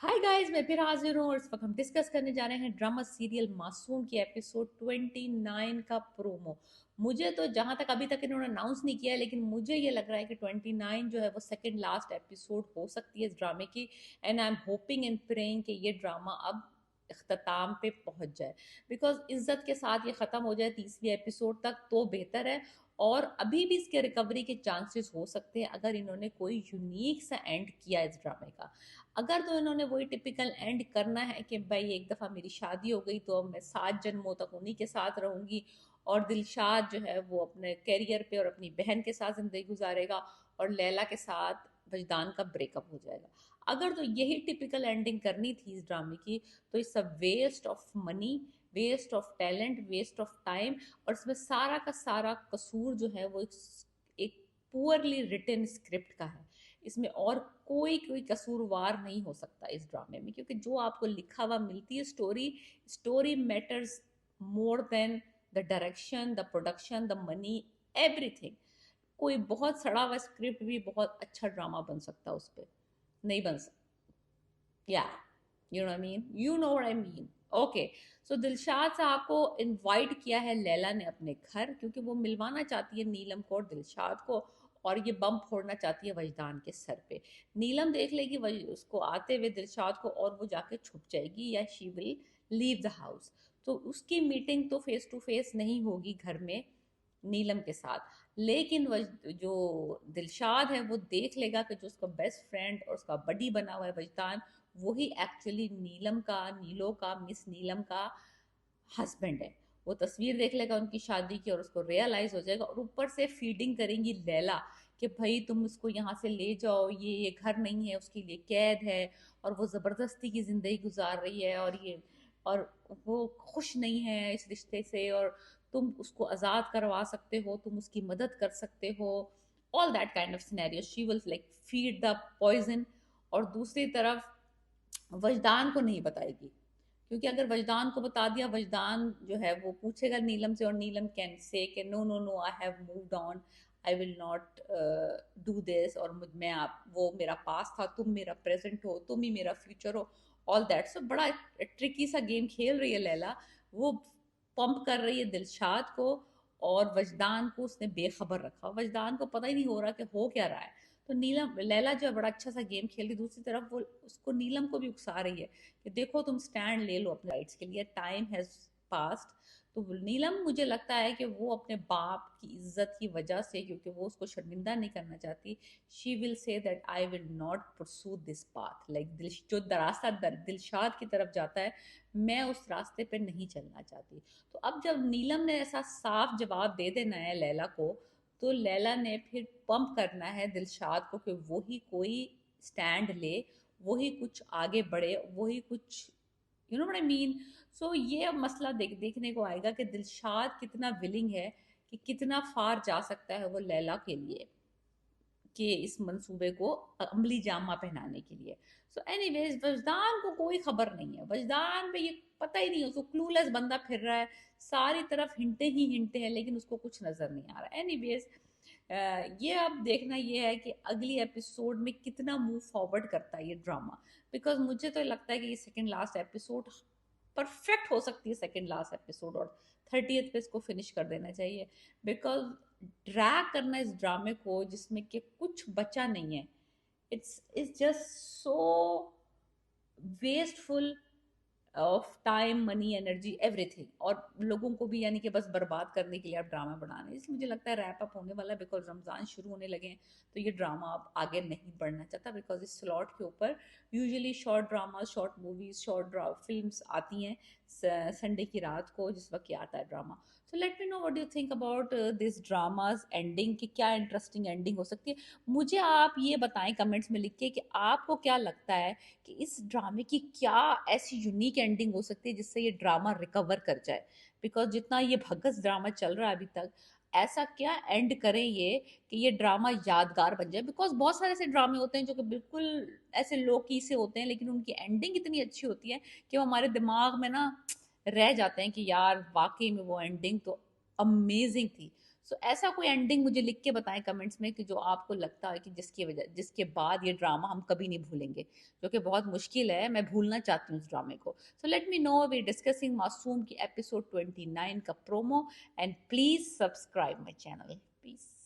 Hi guys, मैं फिर हाजिर हूँ और इस वक्त हम डिस्कस करने जा रहे हैं ड्रामा सीरियल मासूम की एपिसोड 29 का प्रोमो। मुझे तो जहां तक अभी तक इन्होंने अनाउंस नहीं किया है, लेकिन मुझे ये लग रहा है कि 29 जो है वो सेकंड लास्ट एपिसोड हो सकती है इस ड्रामे की। And I am hoping and praying कि ये ड्रामा अब अख्ताम पे पहुंच जाए, बिकॉज इज्जत के साथ ये ख़त्म हो जाए तीसरी एपिसोड तक तो बेहतर है। और अभी भी इसके रिकवरी के चांसेस हो सकते हैं अगर इन्होंने कोई यूनिक सा एंड किया इस ड्रामे का। अगर तो इन्होंने वही टिपिकल एंड करना है कि भाई एक दफ़ा मेरी शादी हो गई तो अब मैं 7 जन्मों तक उन्हीं के साथ रहूंगी, और दिलशाद जो है वो अपने करियर पे और अपनी बहन के साथ ज़िंदगी गुजारेगा, और लैला के साथ वजदान का ब्रेकअप हो जाएगा। अगर तो यही टिपिकल एंडिंग करनी थी इस ड्रामे की, तो it's a waste of money, waste of talent, waste of time. और इसमें सारा का सारा कसूर जो है वो एक पुअरली रिटन स्क्रिप्ट का है। इसमें और कोई कोई कसूरवार नहीं हो सकता इस ड्रामे में, क्योंकि जो आपको लिखा हुआ मिलती है story, story matters more than the direction, the production, the money, everything. कोई बहुत सड़ा हुआ स्क्रिप्ट भी बहुत अच्छा ड्रामा बन सकता है उस पर, नहीं बन सकता। या you know I mean, you know what I mean. Okay, so Dilshad sahab को इनवाइट किया है लैला ने अपने घर, क्योंकि वो मिलवाना चाहती है नीलम को और दिलशाद को, और ये बम फोड़ना चाहती है वजदान के सर पे। नीलम देख लेगी उसको आते हुए दिलशाद को, और वो जाके छुप जाएगी या she will leave the house. तो उसकी मीटिंग तो फेस टू फेस नहीं होगी घर में नीलम के साथ, लेकिन जो दिलशाद है वो देख लेगा कि जो उसका बेस्ट फ्रेंड और उसका बडी बना हुआ है वजदान, वही एक्चुअली नीलम का, नीलो का, मिस नीलम का हस्बैंड है। वो तस्वीर देख लेगा उनकी शादी की और उसको रियलाइज हो जाएगा, और ऊपर से फीडिंग करेंगी लैला कि भाई तुम उसको यहाँ से ले जाओ, ये घर नहीं है, उसके लिए कैद है, और वो ज़बरदस्ती की ज़िंदगी गुजार रही है, और वो खुश नहीं है इस रिश्ते से, और तुम उसको आज़ाद करवा सकते हो, तुम उसकी मदद कर सकते हो। All that kind of scenario she will like feed the poison. और दूसरी तरफ वजदान को नहीं बताएगी, क्योंकि अगर वजदान को बता दिया, वजदान जो है वो पूछेगा नीलम से, और नीलम कैन से कि no no no, I have moved on, I will not do this, और मुझ में आप, वो मेरा पास था, तुम मेरा प्रेजेंट हो, तुम ही मेरा फ्यूचर हो, ऑल दैट। सो बड़ा ट्रिकी सा गेम खेल रही है लैला। वो पंप कर रही है दिलशाद को, और वजदान को उसने बेखबर रखा, वजदान को पता ही नहीं हो रहा कि हो क्या रहा है। तो नीलम, लैला जो है बड़ा अच्छा सा गेम खेल रही, दूसरी तरफ वो उसको, नीलम को भी उकसा रही है कि देखो तुम स्टैंड ले लो अपने राइट्स के लिए, टाइम हैज पास्ट। तो नीलम, मुझे लगता है कि वो अपने बाप की इज्जत की वजह से, क्योंकि वो उसको शर्मिंदा नहीं करना चाहती, she will say that I will not pursue this path, like दिल जो रास्ता दिलशाद की तरफ जाता है, मैं उस रास्ते पे नहीं चलना चाहती। तो अब जब नीलम ने ऐसा साफ जवाब दे देना है लैला को, तो लैला ने फिर पंप करना है दिलशाद को कि वही कोई स्टैंड ले, वही कुछ आगे बढ़े, वही कुछ, you know what I mean. So ये अब मसला देखने को आएगा कि दिलशाद कितना विलिंग है, कि कितना फार जा सकता है वो लैला के लिए, कि इस मंसूबे को अमली जामा पहनाने के लिए। सो एनीवेज, वजदान को कोई खबर नहीं है, वजदान पे ये पता ही नहीं है, उसको क्लूलेस बंदा फिर रहा है, सारी तरफ हिंटे ही हिंटे हैं, लेकिन उसको कुछ नजर नहीं आ रहा। एनीवेज, ये अब देखना ये है कि अगली एपिसोड में कितना मूव फॉरवर्ड करता है ये ड्रामा, बिकॉज मुझे तो लगता है कि ये सेकेंड लास्ट एपिसोड परफेक्ट हो सकती है, सेकेंड लास्ट एपिसोड, और 30th पे इसको फिनिश कर देना चाहिए। बिकॉज ड्रैग करना इस ड्रामे को जिसमें कि कुछ बचा नहीं है, it's just so wasteful of time, money, energy, everything, और लोगों को भी यानी कि बस बर्बाद करने के लिए आप ड्रामा बनाने, इसलिए मुझे लगता है रैप अप होने वाला है, बिकॉज रमज़ान शुरू होने लगे हैं, तो ये ड्रामा अब आगे नहीं बढ़ना चाहता, बिकॉज इस स्लॉट के ऊपर usually short drama, short movies, short films आती हैं संडे की रात को, जिस वक्त ये आता है drama. So let me know what you think about this dramas ending, कि क्या इंटरेस्टिंग एंडिंग हो सकती है। मुझे आप ये बताएं कमेंट्स में लिख के कि आपको क्या लगता है कि इस ड्रामे की क्या ऐसी यूनिक एंडिंग हो सकती है जिससे ये ड्रामा रिकवर कर जाए, बिकॉज जितना ये भगस ड्रामा चल रहा है अभी तक, ऐसा क्या एंड करें ये कि ये ड्रामा यादगार बन जाए। बिकॉज बहुत सारे ऐसे ड्रामे होते हैं जो कि बिल्कुल ऐसे लो की से होते हैं, लेकिन उनकी एंडिंग इतनी अच्छी होती है कि वो हमारे दिमाग में ना रह जाते हैं कि यार वाकई में वो एंडिंग तो अमेजिंग थी। सो ऐसा कोई एंडिंग मुझे लिख के बताएं कमेंट्स में कि जो आपको लगता है कि जिसके बाद ये ड्रामा हम कभी नहीं भूलेंगे, जो कि बहुत मुश्किल है, मैं भूलना चाहती हूँ उस ड्रामे को। So let me know, we discussing Masoom की एपिसोड 29 का promo, and please subscribe my channel. Piece.